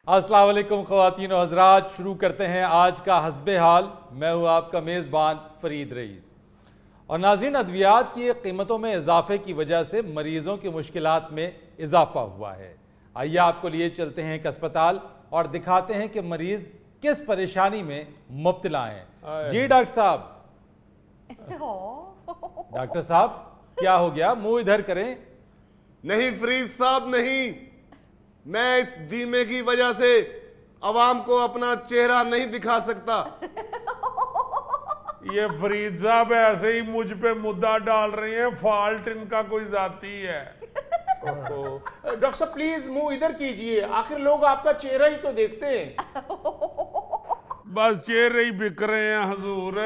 अस्सलाम वालेकुम ख़वातीन और हज़रात, शुरू करते हैं आज का हस्बे हाल। मैं हूँ आपका मेज़बान फ़रीद रईस। और नाज़रीन, अद्वियात की कीमतों में इजाफे की वजह से मरीज़ों की मुश्किलात में इजाफा हुआ है। आइए आपको लिए चलते हैं एक अस्पताल और दिखाते हैं कि मरीज़ किस परेशानी में मुब्तला हैं। जी डॉक्टर साहब। डॉक्टर साहब क्या हो गया, मुंह इधर करें। नहीं फरीद साहब नहीं, मैं इस दीमे की वजह से अवाम को अपना चेहरा नहीं दिखा सकता। ये फरीद साहब ऐसे ही मुझ पे मुद्दा डाल रहे हैं, फॉल्ट इनका कोई जाती है। डॉक्टर साहब प्लीज मुंह इधर कीजिए, आखिर लोग आपका चेहरा ही तो देखते हैं। बस चेहरे ही बिक रहे हैं हुजूर।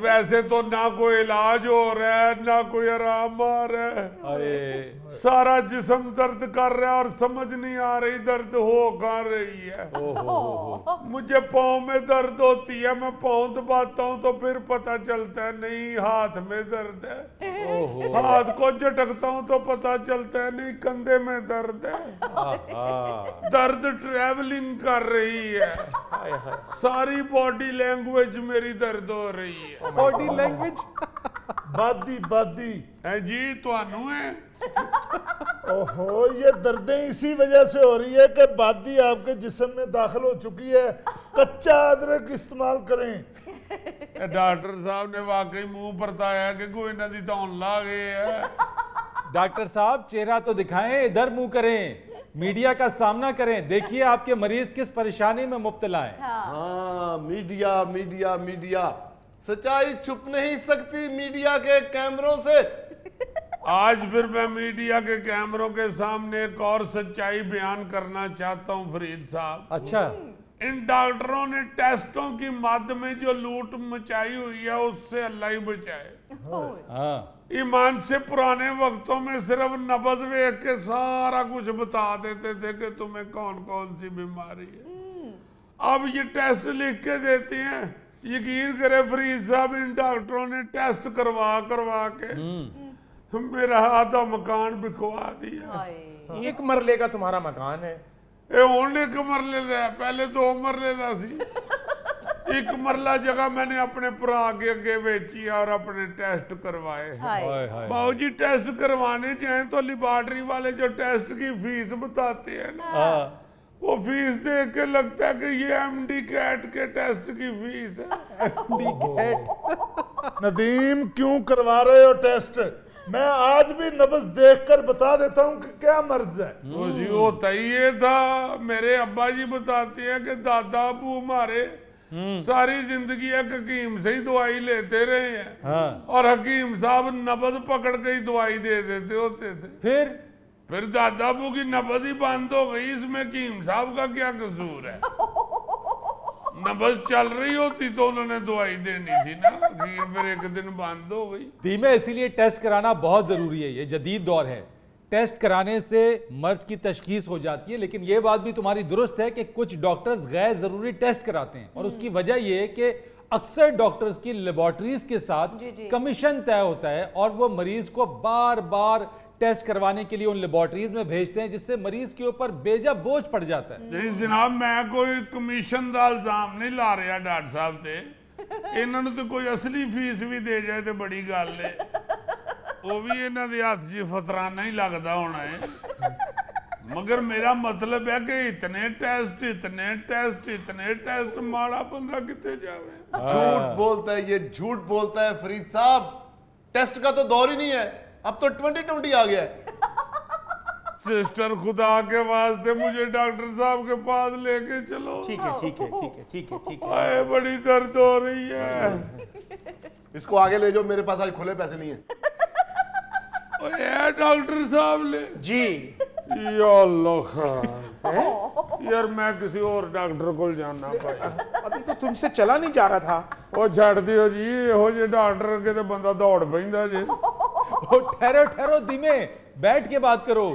वैसे तो ना कोई इलाज हो रहा है ना कोई आराम आ रहा है। सारा जिस्म दर्द कर रहा है और समझ नहीं आ रही दर्द हो कहाँ रही है। मुझे पाँव में दर्द होती है, मैं पाँव दबाता हूँ तो फिर पता चलता है नहीं हाथ में दर्द है। हाथ को झटकता हूँ तो पता चलता है नहीं कंधे में दर्द है। दर्द ट्रैवलिंग कर रही है। सारी बॉडी लैंग्वेज मेरी दर्द हो रही है। बॉडी लैंग्वेज बादी है जी, तुहानू है। ओहो, ये दर्दें इसी वजह से हो रही है कि बादी आपके जिस्म में दाखिल हो चुकी है। कच्चा अदरक इस्तेमाल करें। डॉक्टर साहब ने वाकई मुंह परताया कि कोई ना दी धौन ला गए है। डॉक्टर साहब चेहरा तो दिखाएं, इधर मुंह करें, मीडिया का सामना करें। देखिए आपके मरीज किस परेशानी में मुब्तला है। हाँ, मीडिया मीडिया मीडिया, सच्चाई छुप नहीं सकती मीडिया के कैमरों से। आज फिर मैं मीडिया के कैमरों के सामने एक और सच्चाई बयान करना चाहता हूं फरीद साहब। अच्छा, इन डॉक्टरों ने टेस्टों की मद में जो लूट मचाई हुई है उससे अल्लाह ही बचाए। हाँ, ईमान से पुराने वक्तों में सिर्फ नब्ज वेख के सारा कुछ बता देते थे कि तुम्हें कौन कौन सी बीमारी है। अब ये टेस्ट लिख के देते हैं। यकीन करे फरीद साहब, इन डॉक्टरों ने टेस्ट करवा के मेरा आधा मकान बिकवा दिया। एक मरले का तुम्हारा मकान है? एक मरले का, पहले 2 मरले का सी। एक मरला जगह मैंने अपने भरा के अगे बेची और अपने टेस्ट करवाए। बाबू जी टेस्ट करवाने जाए तो लेबोरेटरी वाले जो टेस्ट की फीस बताते हैं ना, वो फीस देख के लगता है कि ये एमडी कैट के टेस्ट की फीस है। MD CAT. नदीम क्यों करवा रहे हो टेस्ट? मैं आज भी नब्ज देखकर बता देता हूँ कि क्या मर्ज है। तो जी होता ही ये था। मेरे अब्बा जी बताते हैं कि दादा अबू हमारे सारी जिंदगी एक हकीम से ही दवाई लेते रहे हैं। और हकीम साहब नब्ज पकड़ के ही दवाई दे देते होते थे। फिर दादा अबू की नब्ज ही बंद हो गई, इसमें हकीम साहब का क्या कसूर है? नब्ज चल रही होती तो उन्होंने दवाई देनी थी ना, फिर एक दिन बंद हो गई। धीमे, इसीलिए टेस्ट कराना बहुत जरूरी है। ये जदीद दौर है, टेस्ट कराने से मर्ज की तशखीस हो जाती है। लेकिन ये बात भी तुम्हारी दुरुस्त है कि कुछ डॉक्टर्स गैर जरूरी टेस्ट कराते हैं, और उसकी वजह यह है कि अक्सर डॉक्टर्स की लेबोरेटरीज के साथ कमीशन तय होता है और वो मरीज को बार बार टेस्ट करवाने के लिए उन लेबोरेटरीज में भेजते हैं, जिससे मरीज के ऊपर बेजा बोझ पड़ जाता है। नहीं जनाब, मैं कोई कमीशन का इल्जाम नहीं ला रहा डॉक्टर साहब से। इन्होंने तो कोई असली फीस भी दे जाए तो बड़ी गल है। वो भी इन्हों के हाथ से फतराना ही लगता होना है। मगर मेरा मतलब है कि इतने टेस्ट माड़ा बंदा कितने जावे। झूठ बोलता है, ये झूठ बोलता है फरीद साहब। टेस्ट का तो दौर ही नहीं है, अब तो 2020 आ गया है। सिस्टर, खुदा के वास्ते मुझे डॉक्टर साहब के पास लेके चलो। ठीक है। आए, बड़ी दर्द हो रही है। इसको आगे ले जाओ, मेरे पास आज खुले पैसे नहीं है। ओए डॉक्टर साहब ले जी। या अल्लाह, यार मैं किसी और डॉक्टर को जाना पाया। अभी तो तुमसे चला नहीं जा रहा था। वो छड़ दियो जी, हो जे डॉक्टर के तो बंदा दौड़ पैंदा जी। ठहरो धीमे, बैठ के बात करो।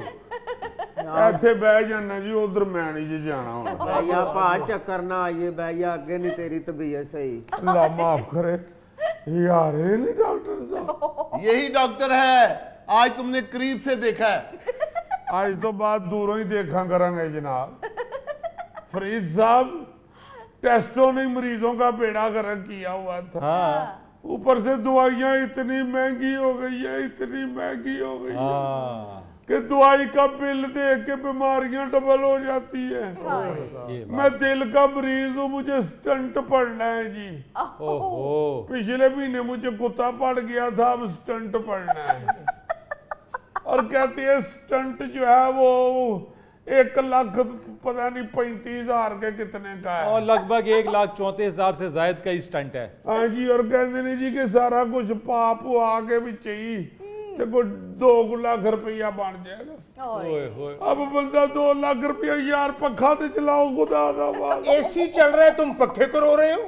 ਇੱਥੇ ਬਹਿ ਜਾਣਾ ਜੀ, ਉਧਰ मैं नहीं जी जाना ਹੁਣ। भैया पा चक्कर ना आइए भैया, आगे नहीं तेरी तबीयत सही। अल्लाह माफ करे यार, ये नहीं डॉक्टर साहब। यही डॉक्टर है, आज तुमने करीब से देखा है। आज तो बात दूरों ही देखा करेंगे जनाब। फरीद साहब, टेस्टों ने मरीजों का बेड़ा गर्क किया हुआ था। हाँ ऊपर से दवाइयाँ इतनी महंगी हो गई है, इतनी महंगी हो गई है हाँ कि दवाई का बिल देख के बीमारियां डबल हो जाती है। ये मैं दिल का मरीज हूँ, मुझे स्टंट पड़ना है जी। ओहो पिछले महीने मुझे कुत्ता पड़ गया था, अब स्टंट पड़ना है। और कहती है स्टंट जो है वो 1,00,000 पता नहीं 35,000 के कितने का है। और लगभग 1,34,000 से जायद का ही स्टंट है। हाँ जी, और कहते नहीं जी कि सारा कुछ पाप आके भी चाहिए तो कोई 2 लाख रुपया बन जाएगा। ओए होए अब बंदा 2 लाख रुपया यार पखा तो चलाओ खुदा दा वादा। एसी चल रहा है, तुम पक्के को रो रहे हो?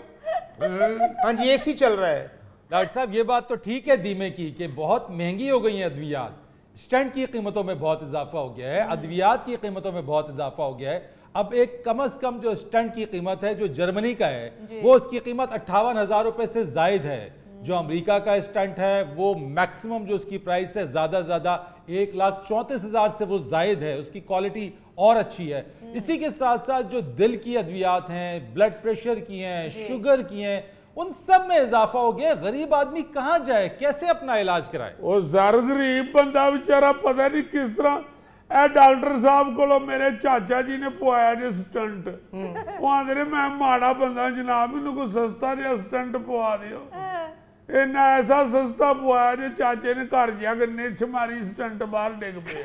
हाँ जी, एसी चल रहा है। डॉक्टर साहब ये बात तो ठीक है दीमे की कि बहुत महंगी हो गई हैं अद्वियात, स्टंट की कीमतों में बहुत इजाफा हो गया है, अद्वियात की कीमतों में बहुत इजाफा हो गया है। अब एक कम से कम जो स्टंट की कीमत है जो जर्मनी का है वो उसकी कीमत 58,000 रुपए से जायद है। जो अमेरिका का स्टंट है वो मैक्सिमम जो उसकी प्राइस है ज्यादा से ज्यादा 1,34,000 से वो जायद है, उसकी क्वालिटी और अच्छी है। इसी के साथ साथ जो दिल की अद्वियात हैं, ब्लड प्रेशर की हैं, शुगर की हैं, उन सब में इजाफा हो गया। गरीब आदमी कहां जाए, कैसे अपना इलाज कराए? वो जर गरीब बंदा बेचारा पता नहीं किस तरह ए डॉक्टर साहब को मेरे चाचा जी ने पवाया जो स्टंट, वो आंदे मैं माड़ा बंदा जनाब, मैनू कोई सस्ता जिहा स्टंट पवा दियो। इन्ना ऐसा सस्ता पवाया जो चाचे ने घर जाके निछ मारी, स्टंट बाहर डिग पे।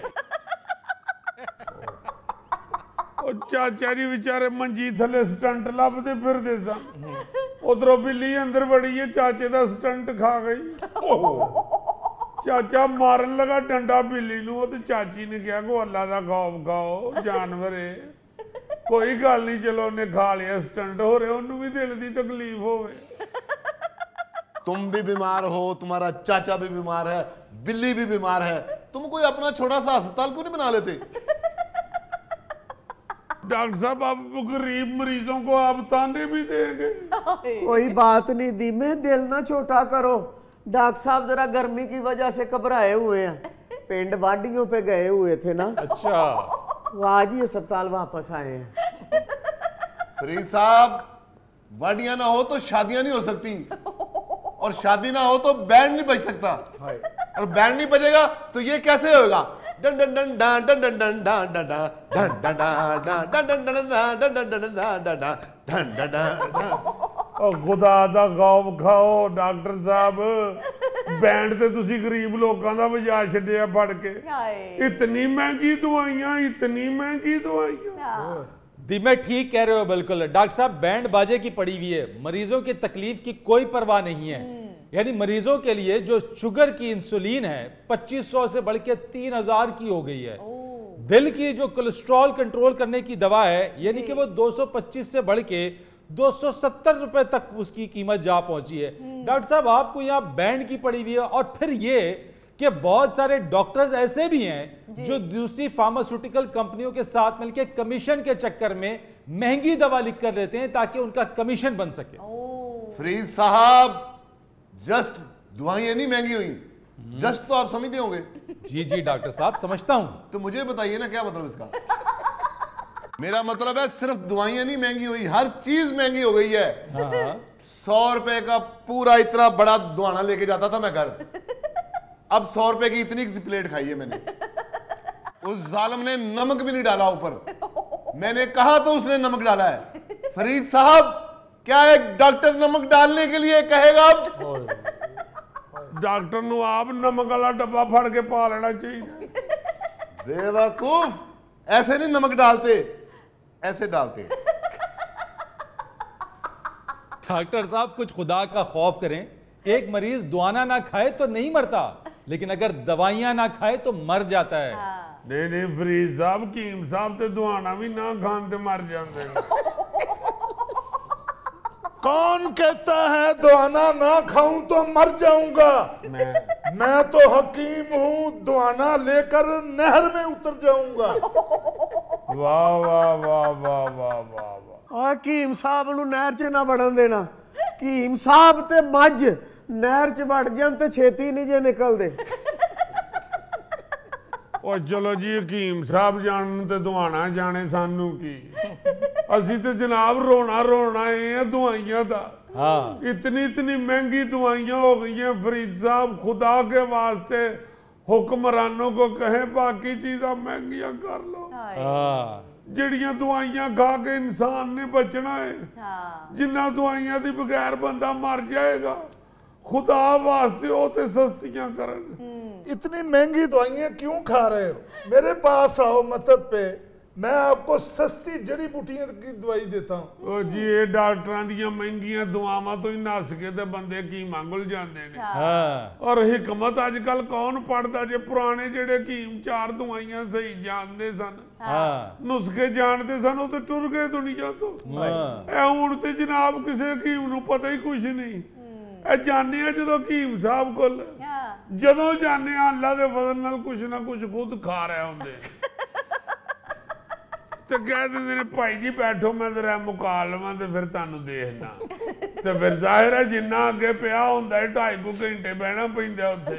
चाचा जी बेचारे मंजी थले स्टंट लभदे फिरदे सन, उधरों बिल्ली अंदर बड़ी है, चाचे का स्टंट खा गई। चाचा मारन लगा डंडा बिल्ली नूं, ते चाची ने कहा को अल्लाह दा खौफ खाओ, जानवर है, कोई गल नहीं, चलो उन्हें खा लिया स्टंट, हो रहे उन्होंने भी दिल की तकलीफ होवे। तुम भी बीमार हो, तुम्हारा चाचा भी बीमार है, बिल्ली भी बीमार है, तुम कोई अपना छोटा सा अस्पताल क्यों नहीं बना लेते? डॉक्टर साहब आप गरीब मरीजों को आप ताने भी देंगे? कोई बात नहीं दीमे, दिल ना छोटा करो। डॉक्टर साहब जरा गर्मी की वजह से घबराए हुए हैं, पिंड वाडियों पे गए हुए थे ना। अच्छा, वो आज ही अस्पताल वापस आए हैं। फरीद साहब, वाडियां ना हो तो शादियां नहीं हो सकती, और शादी ना हो तो बैंड नहीं बज सकता, और बैंड नहीं बजेगा तो ये कैसे होगा? Done done done done done done done done done done done done done done done done done. खुदा दा खौफ खाओ डॉक्टर साहब, बैंड ते तुसी गरीब लोगों का वजा छड्डिया फड़ के। इतनी महंगी दवाइयां, इतनी महंगी दवाइयां। दी मैं ठीक कह रहे हो बिल्कुल डॉक्टर साहब, बैंड बाजे की पड़ी हुई है, मरीजों की तकलीफ की कोई परवाह नहीं है। यानी मरीजों के लिए जो शुगर की इंसुलिन है 2500 से बढ़ के 3,000 की हो गई है। दिल की जो कोलेस्ट्रॉल कंट्रोल करने की दवा है यानी कि वो 225 से बढ़ के 270 रुपए तक उसकी कीमत जा पहुंची है। डॉक्टर साहब आपको यहाँ बैंड की पड़ी हुई है, और फिर ये कि बहुत सारे डॉक्टर्स ऐसे भी हैं जो दूसरी फार्मास्यूटिकल कंपनियों के साथ मिलकर कमीशन के चक्कर में महंगी दवा लिख कर देते हैं ताकि उनका कमीशन बन सके। फरीद साहब, जस्ट दवाइयां नहीं महंगी हुई, जस्ट तो आप समझते होंगे। जी जी डॉक्टर साहब समझता हूं। तो मुझे बताइए ना क्या मतलब इसका? मेरा मतलब है सिर्फ दवाइयां नहीं महंगी हुई, हर चीज महंगी हो गई है। 100 रुपए का पूरा इतना बड़ा दुआना लेके जाता था मैं घर, अब 100 रुपए की इतनी प्लेट खाई है मैंने। उस जालिम ने नमक भी नहीं डाला ऊपर, मैंने कहा तो उसने नमक डाला है। फरीद साहब, क्या एक डॉक्टर नमक डालने के लिए कहेगा? अब डॉक्टर नु आप नमक वाला डब्बा फड़ के पा लेना चाहिए। बेवकूफ, ऐसे नहीं नमक डालते, ऐसे डालते। डॉक्टर साहब कुछ खुदा का खौफ करें, एक मरीज दुआना ना खाए तो नहीं मरता, लेकिन अगर दवाइयां ना खाए तो मर जाता है। नहीं नहीं फरीद साहब, कीम साहब ते दुआना भी ना खान ते मर जाते हैं। कौन कहता है दुआना ना खाऊं तो मर जाऊंगा? मैं तो हकीम हूं, दुआना लेकर नहर में उतर जाऊंगा। वाह वाह वाह वाह वाह वाह वाह। हकीम साहब नूं नहर च ना वड़न देना। हकीम साहब ते मझ नहर च वड़ जान ते छेती नहीं जे निकलदे। ओ चलो जी, हकीम साहब जान ते दुआना जाने सानू की। ਅਸੀਂ ਤੇ ਜਨਾਬ ਰੋਣਾ ਰੋਣਾ ਆਏ ਆ ਦਵਾਈਆਂ ਦਾ। हाँ इतनी इतनी महंगी दवाइयां हो गई हैं फरीद साहब, खुदा के वास्ते हुक्मरानों को कहें बाकी चीज़ां महंगियां कर लो। हाँ ਜਿਹੜੀਆਂ ਦਵਾਈਆਂ ਖਾ ਕੇ ਇਨਸਾਨ ਨੇ ਬਚਣਾ ਹੈ, ਜਿੰਨਾ ਦਵਾਈਆਂ ਦੀ ਬਗੈਰ ਬੰਦਾ ਮਰ ਜਾਏਗਾ, खुदा वास्ते हो ते सस्तियां करन। इतनी महंगी दवाइयाँ क्यों खा रहे हो? मेरे पास आओ मतलब पे, मैं आपको सस्ती जड़ी बूटियों की दवाई देता हूँ। ਉਹ ਜੀ ਇਹ ਡਾਕਟਰਾਂ ਦੀਆਂ ਮਹਿੰਗੀਆਂ ਦਵਾਵਾਂ ਤੋਂ ਹੀ ਨੱਸ ਕੇ ਤੇ ਬੰਦੇ ਕੀ ਮੰਗਲ ਜਾਂਦੇ ਨੇ। हाँ ਔਰ ਹਿਕਮਤ ਅੱਜ ਕੱਲ ਕੌਣ ਪੜਦਾ ਜੇ? ਪੁਰਾਣੇ ਜਿਹੜੇ ਹਕੀਮ ਚਾਰ ਦਵਾਈਆਂ ਸਹੀ ਜਾਣਦੇ ਸਨ, हाँ ਨੁਸਖੇ ਜਾਣਦੇ ਸਨ, ਉਹ ਤੇ ਟੁਰ ਗਏ ਦੁਨੀਆ ਤੋਂ। हाँ ਇਹ ਹੁਣ ਤੇ ਜਨਾਬ ਕਿਸੇ ਹਕੀਮ ਨੂੰ ਪਤਾ ਹੀ ਕੁਛ ਨਹੀਂ। ਇਹ ਜਾਣੇ ਆ ਜਦੋਂ ਹਕੀਮ ਸਾਹਿਬ ਕੋਲ, ਜਦੋਂ ਜਾਣੇ ਆ ਅੱਲਾ ਦੇ ਫਜ਼ਲ ਨਾਲ ਕੁਛ ਨਾ ਕੁਛ ਖੁਦ ਖਾ ਰਹੇ ਹੁੰਦੇ ਤੇ ਕਹਿ ਦਿੰਦੇ ਨੇ ਭਾਈ ਜੀ ਬੈਠੋ ਮੈਂ ਜ਼ਰਾ ਮੁਕਾ ਲਵਾਂ ਤੇ ਫਿਰ ਤੁਹਾਨੂੰ ਦੇਖਣਾ। ਤੇ ਫਿਰ ਜ਼ਾਹਿਰ ਹੈ ਜਿੰਨਾ ਅੱਗੇ ਪਿਆ ਹੁੰਦਾ 2.5 ਘੰਟੇ ਬਹਿਣਾ ਪੈਂਦਾ ਉੱਥੇ।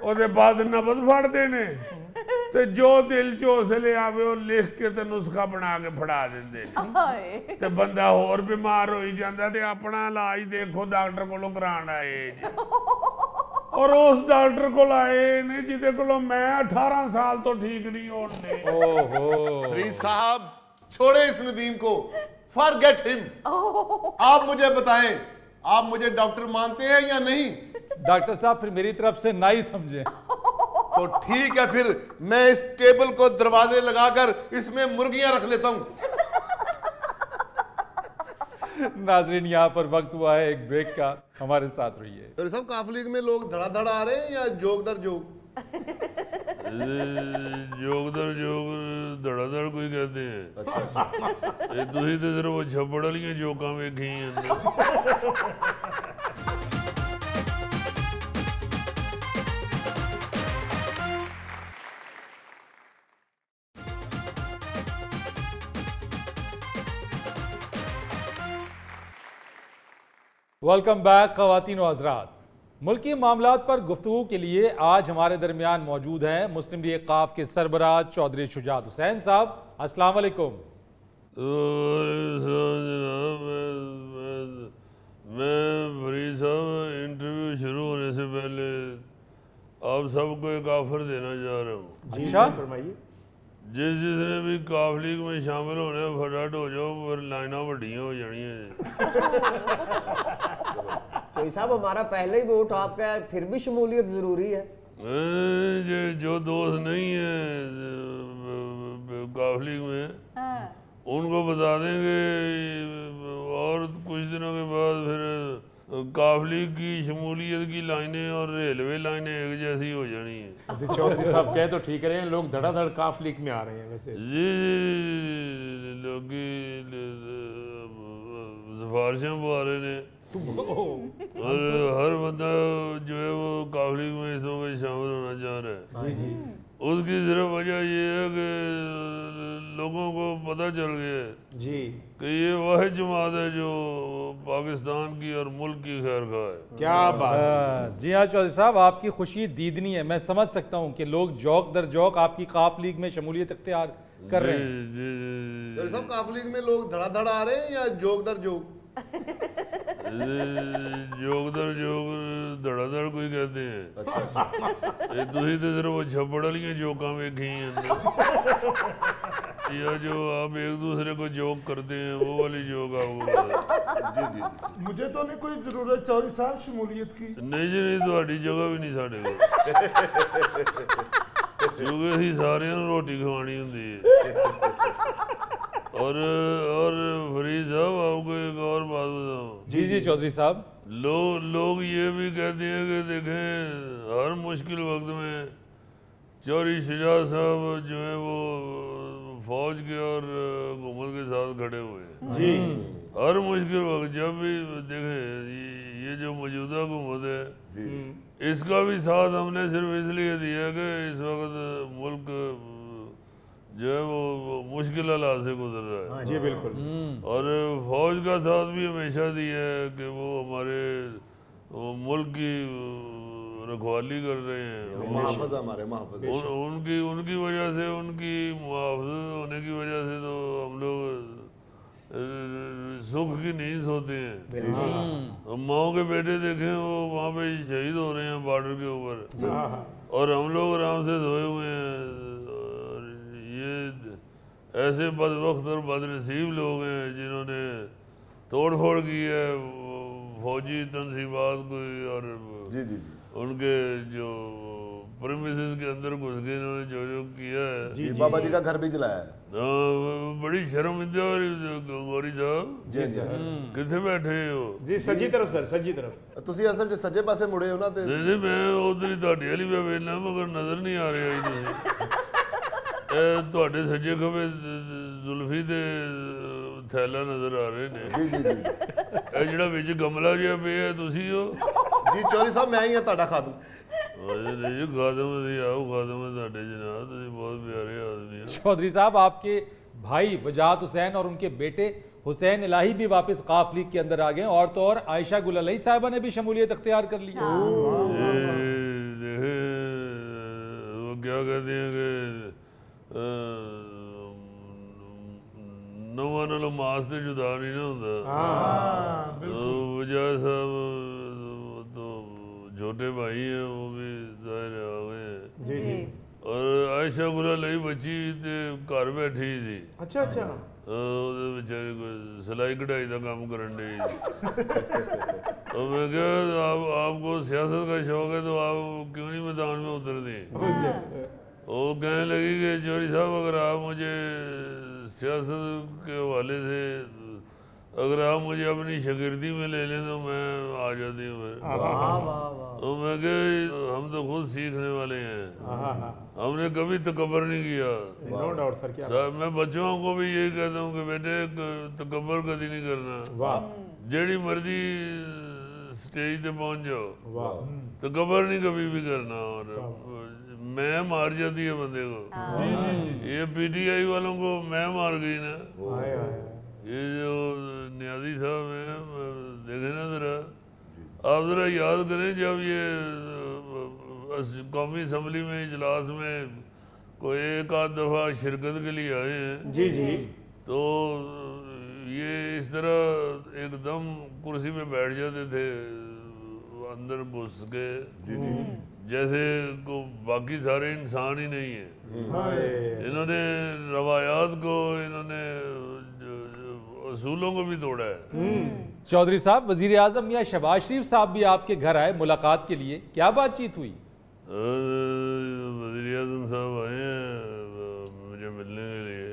ਉਹਦੇ ਬਾਅਦ ਨਬਜ਼ ਫੜਦੇ ਨੇ ਤੇ ਜੋ ਦਿਲ ਚ ਹੌਸਲੇ ਆਵੇ ਉਹ ਲਿਖ ਕੇ ਤੇ ਨੁਸਖਾ ਬਣਾ ਕੇ ਫੜਾ ਦਿੰਦੇ ਨੇ ਤੇ ਬੰਦਾ ਹੋਰ ਬਿਮਾਰ ਹੋਈ ਜਾਂਦਾ ਤੇ ਆਪਣਾ ਇਲਾਜ ਦੇਖੋ ਡਾਕਟਰ ਕੋਲੋਂ ਕਰਾਉਣ ਆਏ ਜੀ। ਔਰ ਉਸ ਡਾਕਟਰ ਕੋਲ ਆਏ ਨੇ ਜਿਹਦੇ ਕੋਲੋਂ मैं 18 साल तो ठीक नहीं होने। फरीद साहब छोड़े इस नदीम को, फॉरगेट हिम। आप मुझे बताएं, आप मुझे डॉक्टर मानते हैं या नहीं? डॉक्टर साहब फिर मेरी तरफ से ना ही समझे तो ठीक है, फिर मैं इस टेबल को दरवाजे लगाकर इसमें मुर्गियां रख लेता हूं। नाजरीन यहाँ पर वक्त हुआ है एक ब्रेक का, हमारे साथ रहिए। तो सब काफ लीग में लोग धड़ाधड़ आ रहे हैं या जोग दर जोग? जोग दर जोग धड़ाधड़ कोई कहते हैं। अच्छा ये तुसी ते सिर्फ वो छप्पड़ वालियां जोकां वेखियां ने। वेलकम बैक ख़वातीन व हज़रात। मुल्की मामलात पर गुफ्तगू के लिए आज हमारे दरमियान मौजूद हैं मुस्लिम लीग क़ाफ के सरबराह चौधरी शुजात हुसैन साहब। अस्सलाम वालेकुम। मैं फरीद साहब इंटरव्यू शुरू होने से पहले आप सबको एक ऑफर देना चाह रहा हूँ। अच्छा फरमाइए। जिसने भी काफ लीग में शामिल होने फटाफट हो जाओ, फिर लाइना वड्डियां हो जानियां। कोई साहब हमारा पहले ही वोट आपका है, फिर भी शमूलियत जरूरी है। जो दोस्त नहीं है काफ लीग में उनको बता देंगे, और कुछ दिनों के बाद फिर काफ लीग की शमूलियत की लाइनें और रेलवे लाइनें एक जैसी हो जानी है। चौधरी साहब कहे तो ठीक रहे हैं, लोग धड़ाधड़ काफ लीग में आ रहे हैं वैसे। जी लोग सिफारिशें पा रहे ने और हर बंदा जो है वो काफ लीग में इस वक्त शामिल होना चाह रहा है। उसकी सिर्फ वजह ये है कि लोगों को पता चल गया है जी कि ये वह जमात है जो पाकिस्तान की और मुल्क की खैर खा है। क्या बात। जी हाँ चौधरी साहब, आपकी खुशी दीदनी है। मैं समझ सकता हूँ कि लोग जौक दर जौक आपकी काफ लीग में शमूलियत इख्तियार कर रहे हैं। जी तो सब काफ लीग में लोग धड़ाधड़ आ रहे हैं या जोग दर जोग? जोग दर जोग धड़ाधड़ कोई कहते हैं। ये तुसी ते सिर्फ वो छप्पड़ वालियां जोकां वेखियां ने, या जो आप एक दूसरे को जोक करते हैं वो वाली जोक आपको। जी जी मुझे तो नहीं कोई जरूरत चौधरी साहब शमूलियत की। नहीं जी नहीं, ਤੁਹਾਡੀ जगह भी नहीं साढ़े को, क्योंकि ਅਸੀਂ ਸਾਰਿਆਂ ਨੂੰ ਰੋਟੀ ਖਵਾਣੀ ਹੁੰਦੀ है। और फरीद साहब आपको एक और बात बताऊं। जी जी चौधरी साहब। लोग ये भी कहते हैं कि देखें हर मुश्किल वक्त में चौधरी शुजात साहब जो है वो फौज के और हुकूमत के साथ खड़े हुए हैं। जी हर मुश्किल वक्त जब भी देखें ये जो मौजूदा हुकूमत है इसका भी साथ हमने सिर्फ इसलिए दिया कि इस वक्त मुल्क जो है वो मुश्किल हालात से गुजर रहा है। जी बिल्कुल। और फौज का साथ भी हमेशा दिया है कि वो हमारे मुल्क की रखवाली कर रहे हैं, मुहाफ़िज़ हमारे मुहाफ़िज़। उनकी वजह से, उनकी मुहाफ़िज़ होने की वजह से तो हम लोग सुख की नींद सोते हैं। माओ के बेटे देखें वो वहाँ पे शहीद हो रहे हैं बॉर्डर के ऊपर, और हम लोग आराम से सोए हुए हैं। और ये ऐसे बदबख्त और बदनसीब लोग हैं जिन्होंने तोड़ फोड़ की है फौजी तनसीबात को, और जी जी जी। उनके जो प्रेमिसेस के अंदर घुस के इन्होंने जो जो किया है। जी बाबा जी का घर भी जलाया है। बड़ी शर्मिंदा। और गौरी साहब जी जी कितने बैठे हो? जी सज्जी तरफ सर, सज्जी तरफ। ਤੁਸੀਂ ਅਸਲ 'ਚ ਸੱਜੇ ਪਾਸੇ ਮੁੜੇ ਹੋ ਨਾ ਤੇ नहीं नहीं, मैं उधर ही ਤੁਹਾਡੇ ਵਾਲੀ ਵੇ ਵੇਖਣਾ, मगर नजर नहीं आ रहे आई ਤੁਸੀਂ। ਇਹ ਤੁਹਾਡੇ ਸੱਜੇ ਖੱਬੇ ਜ਼ੁਲਫੀ ਦੇ ਥੈਲਾ ਨਜ਼ਰ ਆ ਰਹੇ ਨੇ। ਜੀ ਜੀ ਜੀ ਇਹ ਜਿਹੜਾ ਵਿੱਚ ਗਮਲਾ ਜਿਹਾ ਪਿਆ ਤੁਸੀਂ ਹੋ? ਜੀ ਚੌਧਰੀ ਸਾਹਿਬ ਮੈਂ ਹੀ ਹਾਂ ਤੁਹਾਡਾ ਖਾਦਮ। नहीं खादम आओ, खादम है ਤੁਹਾਡੇ जनाब, ਤੁਸੀਂ बहुत प्यारे आदमी हो। चौधरी साहब, आपके भाई वजाहत हुसैन और उनके बेटे हुसैन इलाही भी वापस काफ लीग के अंदर आ गए, और तो और आयशा गुल अलई साहिबा ने भी शमूलियत अख्तियार कर ली। देखे वो क्या कहते हैं कि नवा नालों मास से जुदा नहीं ना होता। तो वजाहत साहब तो छोटे भाई हैं, वो भी जाहिर आ गए हैं। और आयशा गुल अलई बच्ची ते घर बैठी थी। अच्छा अच्छा। ਉਹਦੇ ਵਿਚਾਰੇ ਕੋਈ सिलाई कढ़ाई का काम करन डई। तो मैं क्या आपको सियासत का शौक है तो आप क्यों नहीं मैदान में उतरते? वो कहने लगी कि चौधरी साहब अगर आप मुझे सियासत के हवाले से अगर आप मुझे अपनी शागिर्दी में ले लें तो मैं आ जाती हूँ। तो मैं क्या हम तो खुद सीखने वाले हैं, हमने कभी तकबर नहीं किया। No doubt sir. क्या सर मैं बच्चों को भी यही कहता हूँ कि बेटे तकबर कभी नहीं करना। वाह जेड़ी मर्जी स्टेज पे पहुंच जाओ, वाह। तकबर नहीं कभी भी करना। और मैं मार जाती है बंदे को। ये पीटीआई वालों को मैं मार गई ना। ये जो नियाजी साहब हैं, देखे ना जरा, आप जरा याद करें जब ये कौमी असम्बली में इजलास में कोई एक आध दफ़ा शिरकत के लिए आए हैं। जी जी। तो ये इस तरह एकदम कुर्सी पे बैठ जाते थे अंदर घुस के, जैसे को बाकी सारे इंसान ही नहीं है। इन्होंने रवायात को, इन्होंने असूलों को भी तोड़ा है। चौधरी साहब, वजीर आजम या शहबाज शरीफ साहब भी आपके घर आए मुलाकात के लिए, क्या बातचीत हुई? वजीर आजम साहब आए हैं मुझे मिलने के लिए।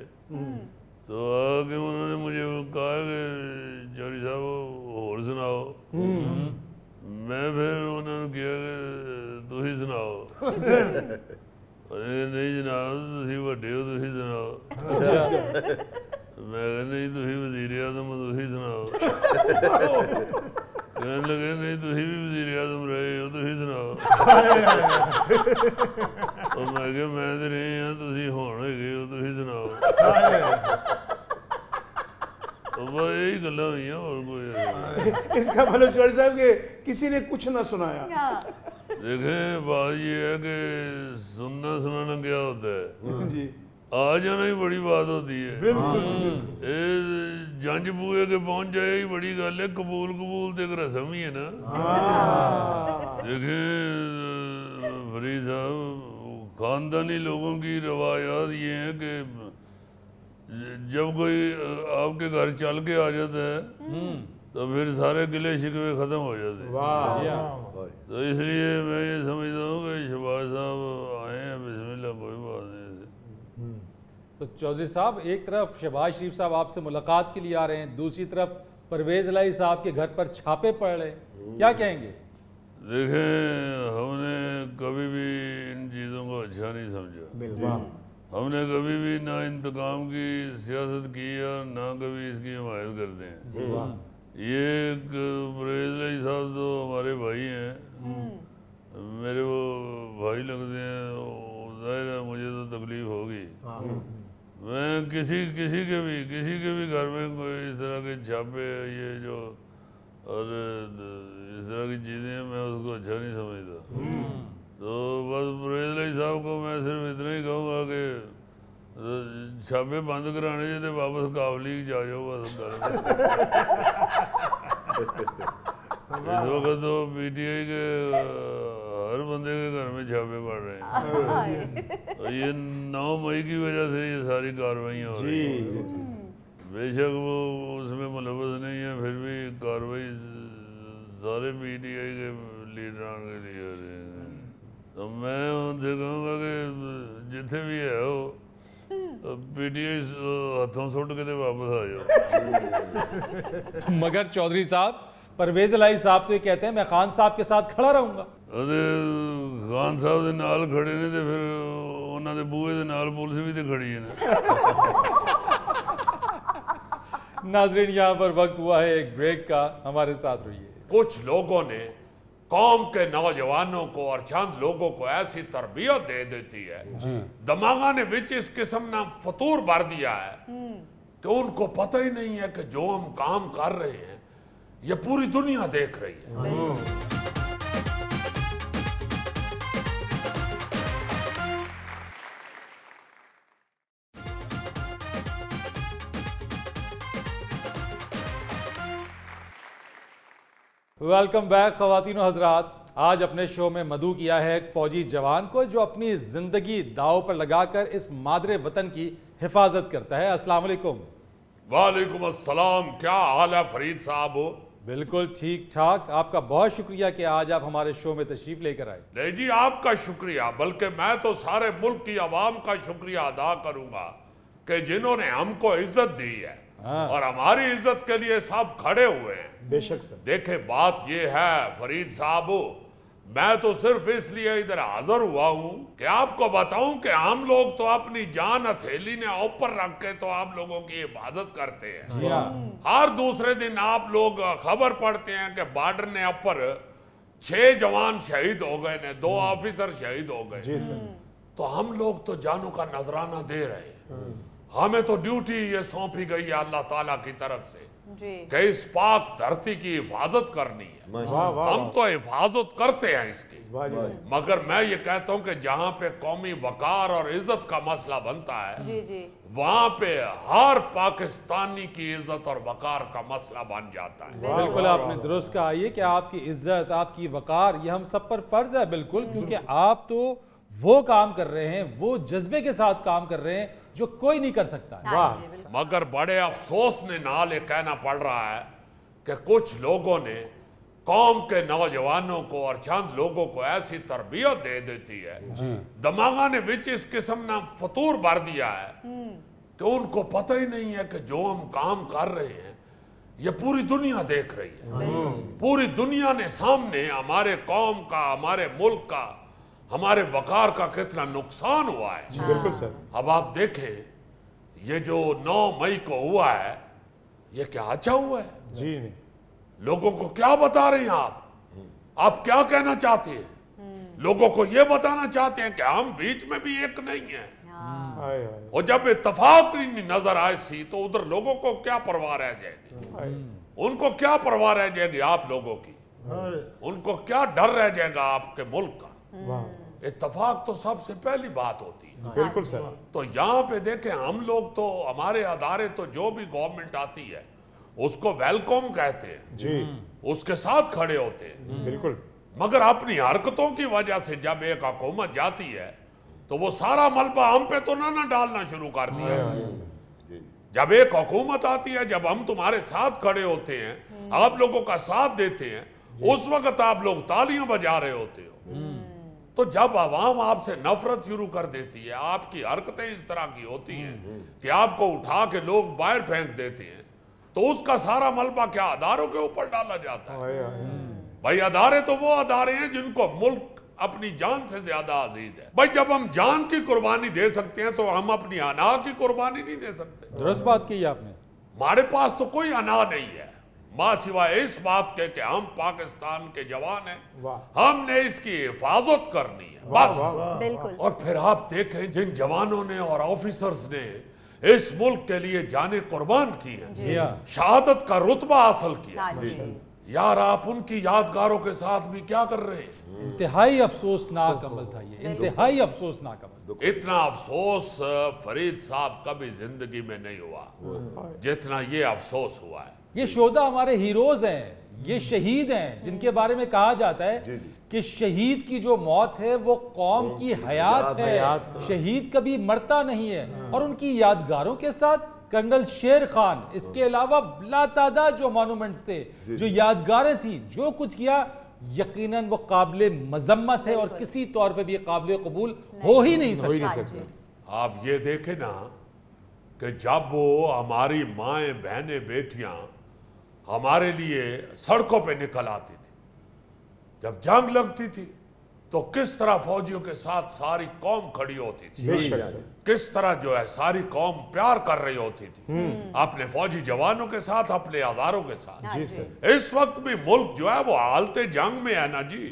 तो आके उन्होंने मुझे कहा कि चौधरी साहब और सुनाओ। मैं फिर उन्होंने किया कि तू ही सुनाओ। नहीं जनाब तुसी वड्डे हो, तुसी सुनाओ। मैं नहीं तुसी वजीर आजम हो, तुसी सुनाओ। कहने लगे नहीं तुसी भी वजीर आजम रहे हो, तुसी सुनाओ। और मैं क्या मैं तो रहे हैं, तुसी होण हैगे हो, तुसी सुनाओ। तो बस यही गल्लां हुईयां, और कोई इसका मतलब चौधरी साहब के किसी ने कुछ ना सुनाया। देखें बात ये है कि सुनना सुनाना क्या होता है, जी आ जाना ही बड़ी बात होती है। ये जंज बूए के पहुंच जाए ही बड़ी गल है। कबूल कबूल तो एक रस्म ही है ना। देखें फरीद साहब, खानदानी लोगों की रवायात ये है कि जब कोई आपके घर चल के आ जाता है तो फिर सारे गिले शिकवे खत्म हो जाते हैं। तो इसलिए मैं ये समझता हूँ कि शहबाज साहब आए हैं, बिस्मिल्लाह, कोई बात नहीं। तो चौधरी साहब, एक तरफ शहबाज शरीफ साहब आपसे मुलाकात के लिए आ रहे हैं, दूसरी तरफ परवेज इलाही साहब के घर पर छापे पड़ रहे हैं, क्या कहेंगे? देखें हमने कभी भी इन चीज़ों को अच्छा नहीं समझा। हमने कभी भी ना इंतकाम की सियासत की और ना कभी इसकी हिमायत करते हैं। ये एक परवेज इलाही साहब तो हमारे भाई हैं, मेरे वो भाई लगते हैं। जाहिर है मुझे तो तकलीफ होगी। मैं किसी के भी घर में कोई इस तरह के छापे, ये जो और इस तरह की चीज़ें मैं उसको अच्छा नहीं समझता। तो बस परवेज़ लाई साहब को मैं सिर्फ इतना ही कहूँगा कि छापे बंद कराने थे वापस काबली जा जाओ बस घर में। इस वक्त तो PTI के हर बंदे के घर में छापे पड़ रहे हैं। और ये 9 मई की वजह से ये सारी कार्रवाइयाँ हो रही हैं। बेशक वो उसमें मुलव्वस नहीं है, फिर भी कार्रवाई सारे PTI के लीडरान के लिए हो रही है। तो मैं उनसे कहूँगा कि जिथे भी है वो PTI हाथों सुट के वापस आ जाओ। मगर चौधरी साहब, परवेज इलाही साहब तो ये कहते हैं मैं खान साहब के साथ खड़ा रहूंगा। अरे खान साहब के नाल खड़े ने तो फिर उन्होंने बूहे के नाल पुलिस भी तो खड़ी है ना। नाजरीन, यहाँ पर वक्त हुआ है एक ब्रेक का, हमारे साथ रहिए। कुछ लोगों ने कौम के नौजवानों को और चंद लोगों को ऐसी तरबियत दे देती है, दिमागा ने विच इस किस्म ना फतूर भर दिया है कि उनको पता ही नहीं है कि जो हम काम कर रहे हैं ये पूरी दुनिया देख रही है। वेलकम बैक ख़वातीन और हज़रात। आज अपने शो में मदऊ किया है एक फौजी जवान को जो अपनी ज़िंदगी दाव पर लगाकर इस मादरे वतन की हिफाजत करता है। अस्सलाम वालेकुम। वालेकुम अस्सलाम। क्या हाल है फरीद साहब? बिल्कुल ठीक ठाक। आपका बहुत शुक्रिया कि आज आप हमारे शो में तशरीफ लेकर आए। नहीं जी, आपका शुक्रिया, बल्कि मैं तो सारे मुल्क की आवाम का शुक्रिया अदा करूंगा कि जिन्होंने हमको इज्जत दी है और हमारी इज्जत के लिए सब खड़े हुए हैं। बेशक सर। देखे, बात ये है फरीद साहब, मैं तो सिर्फ इसलिए इधर हाजिर हुआ हूं कि आपको बताऊं कि हम लोग तो अपनी जान हथेली ने ऊपर रख के तो आप लोगों की हिफाजत करते हैं। हर दूसरे दिन आप लोग खबर पढ़ते हैं कि बॉर्डर ने ऊपर 6 जवान शहीद हो गए ने, 2 ऑफिसर शहीद हो गए। तो हम लोग तो जानों का नजराना दे रहे हैं। हमें तो ड्यूटी ये सौंपी गई है अल्लाह ताला की तरफ से कि इस पाक धरती की हिफाजत करनी है। हम तो हिफाजत करते हैं इसकी, मगर मैं ये कहता हूँ कि जहाँ पे कौमी वकार और इज्जत का मसला बनता है वहाँ पे हर पाकिस्तानी की इज्जत और वकार का मसला बन जाता है। बिल्कुल आपने दुरुस्त कहा, ये कि आपकी इज्जत, आपकी वकार, ये हम सब पर फर्ज है। बिल्कुल, क्योंकि आप तो वो काम कर रहे हैं, वो जज्बे के साथ काम कर रहे हैं जो कोई नहीं कर सकता है। मगर बड़े अफसोस ने नाल ये कहना पड़ रहा है कि कुछ लोगों ने कौम के नौजवानों को और चंद लोगों को ऐसी तरबियत दे देती है, दिमागा ने विच इस किस्म ना फतूर भर दिया है कि उनको पता ही नहीं है कि जो हम काम कर रहे हैं ये पूरी दुनिया देख रही है। पूरी दुनिया ने सामने हमारे कौम का, हमारे मुल्क का, हमारे वकार का कितना नुकसान हुआ है। बिल्कुल सर। अब आप देखें, ये जो 9 मई को हुआ है ये क्या अच्छा हुआ है? जी नहीं। लोगों को क्या बता रहे हैं आप क्या कहना चाहते हैं? लोगों को ये बताना चाहते हैं कि हम बीच में भी एक नहीं है। और जब इत्तेफाक नहीं नजर आए सी तो उधर लोगों को क्या परवाह रह जाएगी? उनको क्या परवाह रह जाएगी आप लोगों की? उनको क्या डर रह जाएगा आपके मुल्क का? इत्तेफाक तो सबसे पहली बात होती है। बिल्कुल सर। तो यहाँ पे देखें, हम लोग तो, हमारे अदारे तो जो भी गवर्नमेंट आती है उसको वेलकम कहते हैं जी, उसके साथ खड़े होते हैं। बिल्कुल। मगर अपनी हरकतों की वजह से जब एक हुकूमत जाती है तो वो सारा मलबा हम पे तो ना डालना शुरू कर दिया। जब एक हुकूमत आती है, जब हम तुम्हारे साथ खड़े होते हैं, आप लोगों का साथ देते हैं, उस वक्त आप लोग तालियां बजा रहे होते हो। तो जब आवाम आपसे नफरत शुरू कर देती है, आपकी हरकतें इस तरह की होती हैं कि आपको उठा के लोग बाहर फेंक देते हैं, तो उसका सारा मलबा क्या अदारों के ऊपर डाला जाता है? भाई अदारे तो वो अदारे हैं जिनको मुल्क अपनी जान से ज्यादा अजीज है। भाई जब हम जान की कुर्बानी दे सकते हैं तो हम अपनी अना की कुर्बानी नहीं दे सकते। दुरुस्त बात की आपने। हमारे पास तो कोई अना नहीं है माँ सिवाय इस बात के कि हम पाकिस्तान के जवान हैं, हमने इसकी हिफाजत करनी है बस। और फिर आप देखें, जिन जवानों ने और ऑफिसर्स ने इस मुल्क के लिए जाने कुर्बान की है, शहादत का रुतबा हासिल किया, यार आप उनकी यादगारों के साथ भी क्या कर रहे हैं? इंतहाई अफसोसनाक अमल था ये, इंतहाई अफसोसनाक अमल। इतना अफसोस फरीद साहब कभी जिंदगी में नहीं हुआ जितना ये अफसोस हुआ है। ये शोधा हमारे हीरोज हैं, ये शहीद हैं, जिनके बारे में कहा जाता है कि शहीद की जो मौत है वो कौम की हयात है, शहीद कभी मरता नहीं है। और उनकी यादगारों के साथ कर्नल शेर खान, इसके अलावा लातादाद जो मॉन्यूमेंट्स थे, जो यादगारें थी, जो कुछ किया, यकीनन वो काबिले मजम्मत है और किसी तौर पे भी ये काबिले कबूल हो ही नहीं सकता। आप ये देखें ना कि जब वो हमारी माएं बहनें बेटियां हमारे लिए सड़कों पे निकल आती थी, जब जंग लगती थी तो किस तरह फौजियों के साथ सारी कौम खड़ी होती थी, किस तरह जो है सारी कौम प्यार कर रही होती थी अपने फौजी जवानों के साथ, अपने अदारों के साथ। इस वक्त भी मुल्क जो है वो हालते जंग में है ना जी।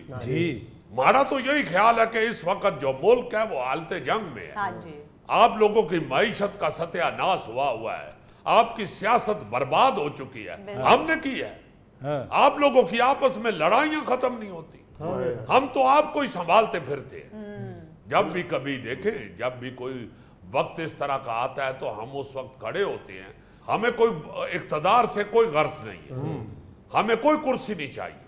हमारा तो यही ख्याल है कि इस वक्त जो मुल्क है वो हालते जंग में है। आप लोगों की मईशत का सत्यानाश हुआ है, आपकी सियासत बर्बाद हो चुकी है, हमने की है। आप लोगों की आपस में लड़ाइयां खत्म नहीं होती, हम तो आपको ही संभालते फिरते हैं। जब भी कभी देखें, जब भी कोई वक्त इस तरह का आता है तो हम उस वक्त खड़े होते हैं। हमें कोई इख्तदार से कोई गर्ज नहीं है, हमें कोई कुर्सी नहीं चाहिए,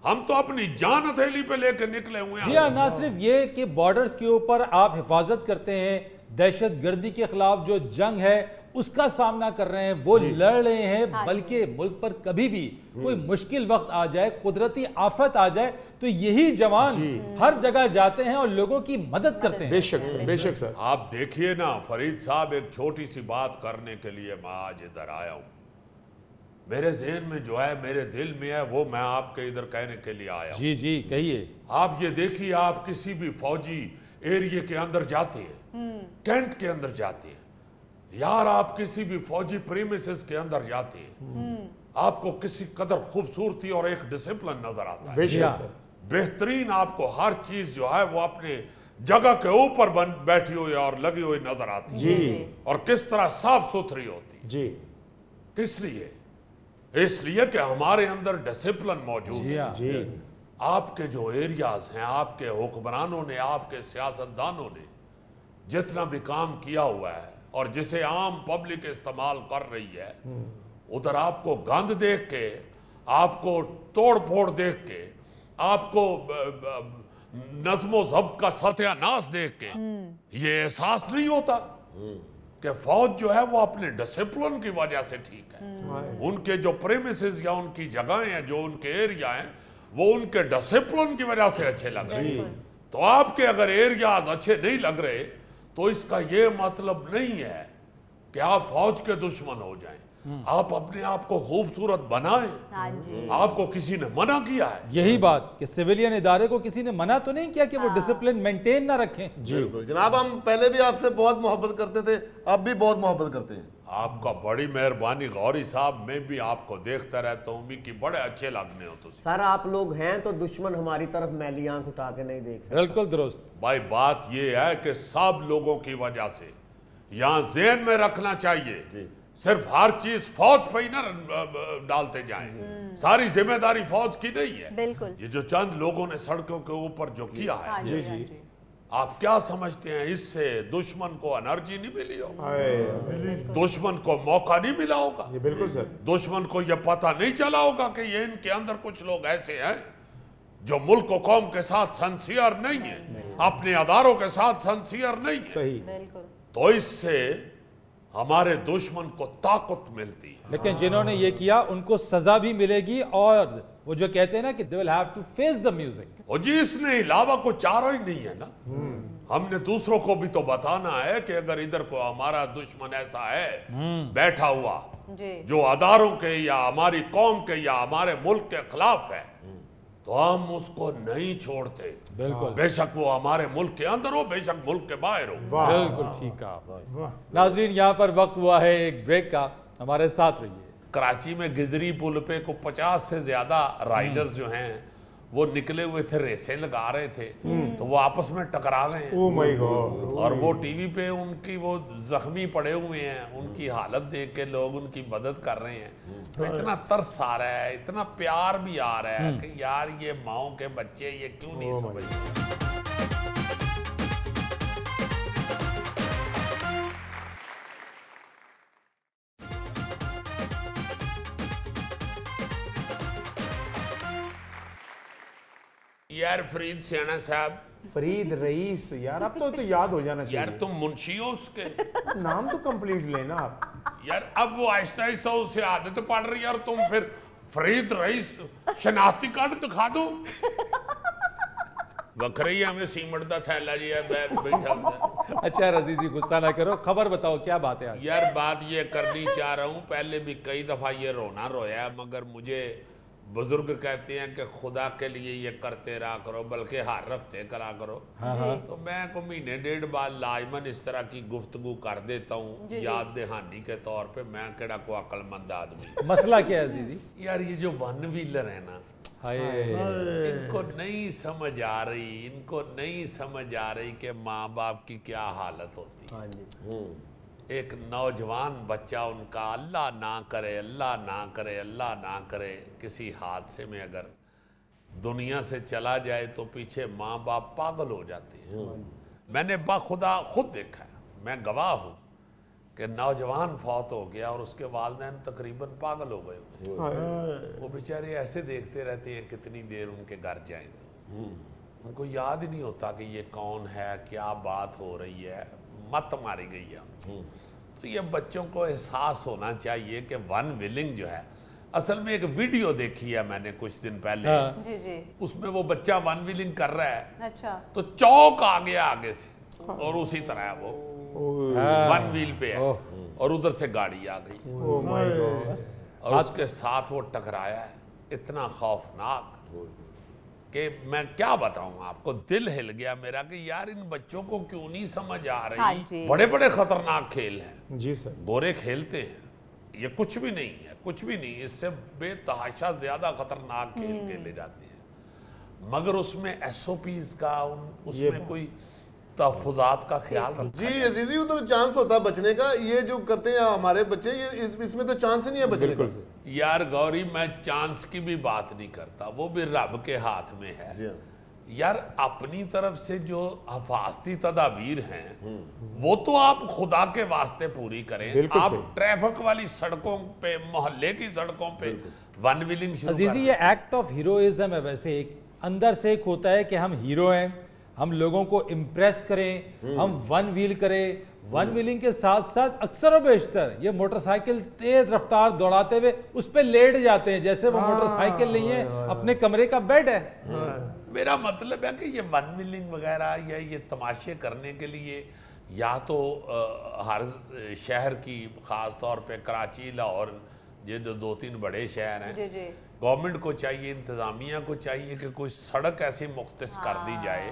हम तो अपनी जान हथेली पे लेकर निकले हुए हैं। जी हाँ, ना सिर्फ ये कि बॉर्डर्स के ऊपर आप हिफाजत करते हैं, दहशत गर्दी के खिलाफ जो जंग है उसका सामना कर रहे हैं, वो लड़ रहे हैं, बल्कि मुल्क पर कभी भी कोई मुश्किल वक्त आ जाए, कुदरती आफत आ जाए, तो यही जवान हर जगह जाते हैं और लोगों की मदद करते हैं। बेशक सर, बेशक सर। आप देखिए ना फरीद साहब, एक छोटी सी बात करने के लिए मैं आज इधर आया हूं। मेरे जहन में जो है, मेरे दिल में है, वो मैं आपके इधर कहने के लिए आया हूं। जी जी कहिए। आप ये देखिए, आप किसी भी फौजी एरिया के अंदर जाते हैं, कैंट के अंदर जाते हैं, यार आप किसी भी फौजी प्रीमिसेस के अंदर जाते हैं, आपको किसी कदर खूबसूरती और एक डिसिप्लिन नजर आता है। बेहतरीन आपको हर चीज जो है वो अपने जगह के ऊपर बैठी हुई और लगी हुई नजर आती है, और किस तरह साफ सुथरी होती जी। किस लिए? इसलिए कि हमारे अंदर डिसिप्लिन मौजूद है। आपके जो एरियाज हैं, आपके हुक्मरानों ने, आपके सियासतदानों ने जितना भी काम किया हुआ है और जिसे आम पब्लिक इस्तेमाल कर रही है, उधर आपको गंद देख के, आपको तोड़ फोड़ देख के, आपको नज़्मो ज़ब्त का सत्यानाश देख के ये एहसास नहीं होता कि फौज जो है वो अपने डिसिप्लिन की वजह से ठीक है। उनके जो प्रेमिसेस या उनकी जगहें हैं, जो उनके एरिया हैं, वो उनके डिसिप्लिन की वजह से अच्छे लग रहे हैं। तो आपके अगर एरियाज अच्छे नहीं लग रहे तो इसका ये मतलब नहीं है कि आप फौज के दुश्मन हो जाएं। आप अपने आप को खूबसूरत बनाएं। आपको किसी ने मना किया है? यही बात कि सिविलियन इदारे को किसी ने मना तो नहीं किया कि वो डिसिप्लिन मेंटेन ना रखें। बिल्कुल जनाब, हम पहले भी आपसे बहुत मोहब्बत करते थे, अब भी बहुत मोहब्बत करते हैं। आपका बड़ी मेहरबानी गौरी साहब, मैं भी आपको देखता रहता हूँ भी कि बड़े अच्छे लगने हो तुम। सर आप लोग हैं तो दुश्मन हमारी तरफ मैली आंख उठा के नहीं देख सकते। बिल्कुल दुरुस्त भाई, बात ये है कि सब लोगों की वजह से यहाँ ज़हन में रखना चाहिए, सिर्फ हर चीज फौज पे ही ना डालते जाएं। सारी जिम्मेदारी फौज की नहीं है। बिल्कुल। ये जो चंद लोगों ने सड़कों के ऊपर जो किया है, आप क्या समझते हैं इससे दुश्मन को एनर्जी नहीं मिली होगी, दुश्मन को मौका नहीं मिला होगा? बिल्कुल सर। दुश्मन को यह पता नहीं चला होगा कि ये इनके अंदर कुछ लोग ऐसे हैं जो मुल्क और कौम के साथ सिंसियर नहीं है, अपने अदारों के साथ सिंसियर नहीं है। सही। तो इससे हमारे दुश्मन को ताकत मिलती है। लेकिन जिन्होंने ये किया उनको सजा भी मिलेगी, और वो जो कहते हैं ना कि they will have to face the music. और जी इसने अलावा कोई चारा ही नहीं है ना। हमने दूसरों को भी तो बताना है कि अगर इधर को हमारा दुश्मन ऐसा है बैठा हुआ जो अदारों के या हमारी कौम के या हमारे मुल्क के खिलाफ है, तो हम उसको नहीं छोड़ते। बिल्कुल। बेशक वो हमारे मुल्क के अंदर हो, बेशक मुल्क के बाहर हो। बिल्कुल ठीक कहा। नाज़रीन, यहाँ पर वक्त हुआ है एक ब्रेक का, हमारे साथ रहिए। कराची में गिजरी पुल पे को 50 से ज्यादा राइडर्स जो हैं वो निकले हुए थे, रेसें लगा रहे थे, तो वो आपस में टकरा गए हैं। Oh my God. और वो टीवी पे उनकी वो जख्मी पड़े हुए हैं, उनकी हालत देख के लोग उनकी मदद कर रहे हैं। तो इतना तरस आ रहा है, इतना प्यार भी आ रहा है कि यार ये माओ के बच्चे ये क्यों नहीं समझते। यार फरीद सियाना साहब, फरीद रईस, यार अब तो याद हो जाना चाहिए। यार तुम मुंशी हो उसके, नाम तो कंप्लीट लेना आप। यार अब वो आहिस्ता आहिस्ता उसे आदत पड़ रही है और तुम फिर फरीद रईस शनाख्ती कार्ड दिखा दो। बकरी हमें सीमेंट का थैला जी है बैग बैठा हुआ। अच्छा रजीजी गुस्सा ना करो, खबर बताओ क्या बात है आज? यार बात ये करनी चाह रहा हूँ, पहले भी कई दफा ये रोना रोया, मगर मुझे बुजुर्ग कहते हैं कि खुदा के लिए ये करते रहा करो, बल्कि हर हफ्ते करा करो। तो मैं को महीने डेढ़ बाद लाजमन इस तरह की गुफ्तगू कर देता हूँ याद दहानी के तौर पे। मैं केड़ा को अक्लमंद आदमी। मसला क्या है अजीजी? यार ये जो वन व्हीलर है ना, हाय इनको नहीं समझ आ रही, इनको नहीं समझ आ रही कि माँ बाप की क्या हालत होती है। हाँ जी। एक नौजवान बच्चा उनका अल्लाह ना करे, अल्लाह ना करे, अल्लाह ना करे किसी हादसे में अगर दुनिया से चला जाए तो पीछे माँ बाप पागल हो जाते हैं। मैंने बाखुदा खुद देखा है, मैं गवाह हूँ कि नौजवान फौत हो गया और उसके वालिदैन तकरीबन पागल हो गए। वो बेचारे ऐसे देखते रहते हैं कितनी देर उनके घर जाएं तो उनको याद ही नहीं होता कि ये कौन है, क्या बात हो रही है, मत मारी गई है। तो ये बच्चों को एहसास होना चाहिए कि वन व्हीलिंग जो है, असल में एक वीडियो देखी है मैंने कुछ दिन पहले। जी जी। उसमें वो बच्चा वन व्हीलिंग कर रहा है, अच्छा। तो चौक आ गया आगे से और उसी तरह वो वन व्हील पे है और उधर से गाड़ी आ गई ओह माय गॉड। और उसके साथ वो टकराया है। इतना खौफनाक कि मैं क्या बताऊं आपको, दिल हिल गया मेरा कि यार इन बच्चों को क्यों नहीं समझ आ हाँ रही। जी। बड़े बड़े खतरनाक खेल हैं जी सर। गोरे खेलते हैं, ये कुछ भी नहीं है, कुछ भी नहीं, इससे बेतहाशा ज्यादा खतरनाक खेल खेले जाते हैं, मगर उसमें एसओपीज का उसमें कोई तहफुजात का ख्याल रखा। जी अजीजी, उधर चांस होता है बचने का, ये जो करते हैं हमारे बच्चे, ये इसमें तो चांस ही नहीं है बचने का। यार गौरी, मैं चांस की भी बात नहीं करता, वो भी रब के हाथ में है। जी हाँ। यार अपनी तरफ से जो हिफाजती तदाबीर हैं वो तो आप खुदा के वास्ते पूरी करें। आप ट्रैफिक वाली सड़कों पे, मोहल्ले की सड़कों पे वन व्हीलिंग शुरू अजीजी ये एक्ट ऑफ हीरोइज्म है। वैसे एक अंदर से एक होता है कि हम हीरो हैं, हम लोगों को इम्प्रेस करें, हम वन व्हील करें। वन व्हीलिंग के साथ साथ अक्सर और बेशतर ये मोटरसाइकिल तेज रफ्तार दौड़ाते हुए उस पर लेट जाते हैं जैसे वो मोटरसाइकिल नहीं है, अपने कमरे का बेड है। मेरा मतलब है कि ये वन व्हीलिंग वगैरह या ये तमाशे करने के लिए या तो हर शहर की, ख़ास तौर पे कराची, लाहौर, ये जो 2-3 बड़े शहर हैं, गवर्नमेंट को चाहिए, इंतज़ामिया को चाहिए कि कोई सड़क ऐसी मुख्तस कर दी जाए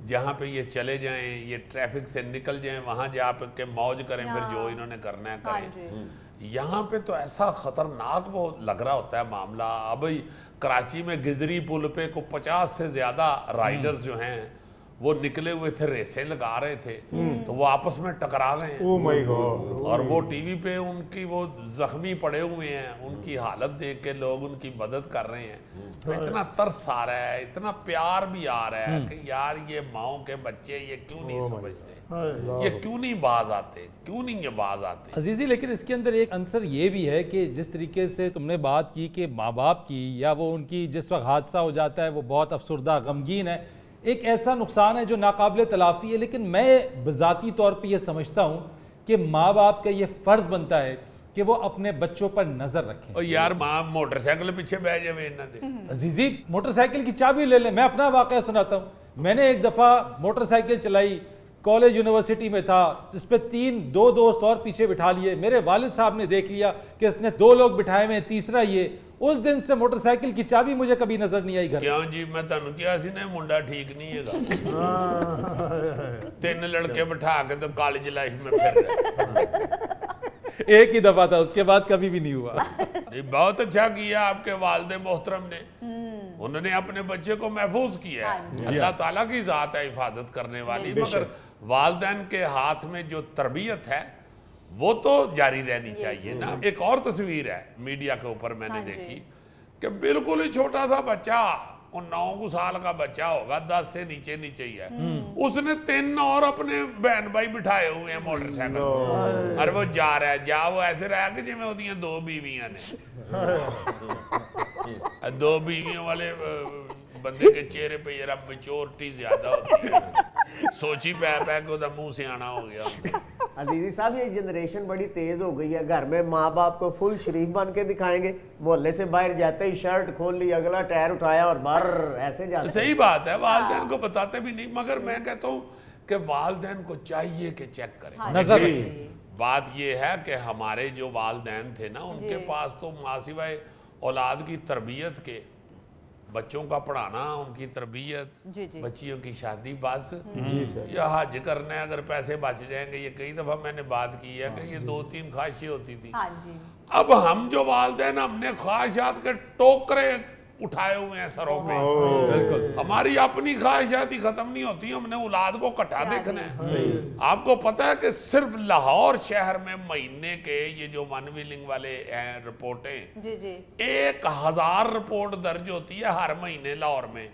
जहाँ पे ये चले जाएं, ये ट्रैफिक से निकल जाएं, वहाँ जा के मौज करें, फिर जो इन्होंने करना है करें। यहाँ पे तो ऐसा खतरनाक वो लग रहा होता है मामला। अब कराची में गिजरी पुल पे को 50 से ज़्यादा राइडर्स जो हैं वो निकले हुए थे, रेसें लगा रहे थे, तो वो आपस में टकरा गए। Oh my God. और वो टीवी पे उनकी वो जख्मी पड़े हुए हैं, उनकी हालत देख के लोग उनकी मदद कर रहे हैं। तो इतना तरस आ रहा है, इतना प्यार भी आ रहा है कि यार ये माओ के बच्चे ये क्यों नहीं समझते, ये क्यों नहीं बाज आते, क्यों नहीं ये बाज आते। अजीजी लेकिन इसके अंदर एक आंसर ये भी है कि जिस तरीके से तुमने बात की कि माँ बाप की या वो उनकी जिस वक्त हादसा हो जाता है वो बहुत अफसरदा गमगीन है, एक ऐसा नुकसान है जो नाकाबिले तलाफ़ी है। लेकिन मैं बज़ाती तौर पे ये समझता हूँ कि माँ बाप का ये फ़र्ज़ बनता है कि वो अपने बच्चों पर नज़र रखें। और यार माँ मोटरसाइकिल पीछे बह जाए ना दे। अजीजी मोटरसाइकिल की चाबी ले लें। मैं अपना वाक़या सुनाता हूँ। मैंने एक दफ़ा मोटरसाइकिल चलाई, कॉलेज यूनिवर्सिटी में था, जिस पे 2 दोस्त और पीछे बिठा लिए। मेरे वालिद साहब ने देख लिया कि इसने 2 लोग बिठाए हुए, तीसरा ये। उस दिन से मोटरसाइकिल की चाबी मुझे कभी नजर नहीं आई घर। क्यों जी, मैं तुहानू किया सी ना मुंडा ठीक नहीं है। 3 लड़के बिठा के तो कॉलेज लाइफ में फिर रहे। एक ही दफा था, उसके बाद कभी भी नहीं हुआ। बहुत अच्छा किया आपके वालिद मोहतरम ने। उन्होंने अपने बच्चे को महफूज किया है। अल्लाह ताला की जात है हिफाजत करने वाली, मगर वालिदैन के हाथ में जो तरबियत है वो तो जारी रहनी चाहिए ना। एक और तस्वीर है मीडिया के ऊपर मैंने देखी कि बिल्कुल ही छोटा सा बच्चा, 9 साल का बच्चा होगा, 10 से नीचे ही है, उसने 3 और अपने बहन भाई बिठाए हुए हैं मोटरसाइकिल, और वो जा रहा है। वो ऐसे रहा कि जिमें होती हैं 2 बीवियां ने। 2 बीवियों वाले बंदे के चेहरे पे जरा मेच्योरिटी ज्यादा होती है, सोची पै के उधर मुंह से आना हो गया। अजीजी साहब, ये जनरेशन बड़ी तेज हो गई है। घर में माँ बाप को फुल शरीफ बन के दिखाएंगे, मोहल्ले से बाहर जाते ही शर्ट खोल ली, अगला टायर उठाया और बाहर ऐसे जाते। सही बात है, वालिदैन को बताते भी नहीं, मगर मैं कहता हूँ कि वालिदैन को चाहिए कि चेक करें। नजर बात ये है कि हमारे जो वालिदैन थे ना, उनके पास तो माँ सिवाय औलाद की तरबियत के, बच्चों का पढ़ाना, उनकी तरबियत, बच्चियों की शादी, बस या हज करना है अगर पैसे बच जाएंगे। ये कई दफा मैंने बात की है कि ये 2-3 ख्वाहिशें होती थी। अब हम जो वालिदैन, हमने ख्वाहिशात के टोकरे उठाए हुए हैं सरों पे। हमारी अपनी ख्वाहिशात ही खत्म नहीं होती, हमने औलाद को इकट्ठा देखना है। आपको पता है कि सिर्फ लाहौर शहर में महीने के ये जो वन व्हीलिंग वाले हैं रिपोर्टें, 1000 रिपोर्ट दर्ज होती है हर महीने लाहौर में,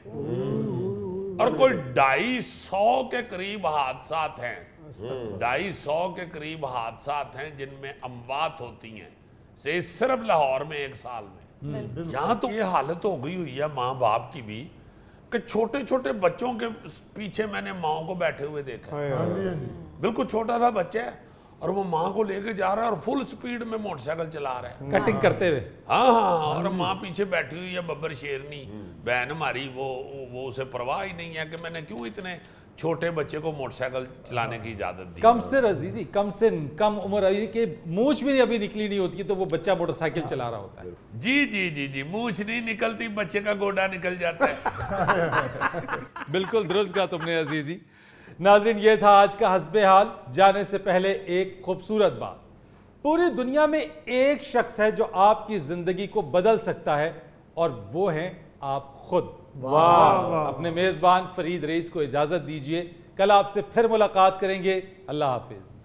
और कोई 250 के करीब हादसात हैं, 250 के करीब हादसात हैं जिनमें अमवात होती हैं से सिर्फ लाहौर में 1 साल में। यहाँ तो ये हालत हो गई हुई है माँ बाप की भी कि छोटे छोटे बच्चों के पीछे मैंने माँ को बैठे हुए देखा। बिल्कुल छोटा सा बच्चा है और वो माँ को लेके जा रहा है और फुल स्पीड में मोटरसाइकिल चला रहा है, कटिंग करते हुए। हाँ, और माँ पीछे बैठी हुई है बब्बर शेरनी बहन हमारी, वो उसे परवाह ही नहीं है कि मैंने क्यों इतने छोटे बच्चे को मोटरसाइकिल चलाने की इजाजत दी। कम से अजीजी, कम उम्र के मूंछ भी अभी निकली नहीं होती है तो वो बच्चा मोटरसाइकिल चला रहा होता है। जी, मूंछ नहीं निकलती, बच्चे का गोडा निकल जाता है। बिल्कुल दुरुस्त कहा तुमने अजीजी। नाजरीन, ये था आज का हस्बे हाल। जाने से पहले एक खूबसूरत बात, पूरी दुनिया में एक शख्स है जो आपकी जिंदगी को बदल सकता है, और वो है आप खुद। वाह। अपने मेजबान फरीद रईस को इजाजत दीजिए, कल आपसे फिर मुलाकात करेंगे। अल्लाह हाफिज।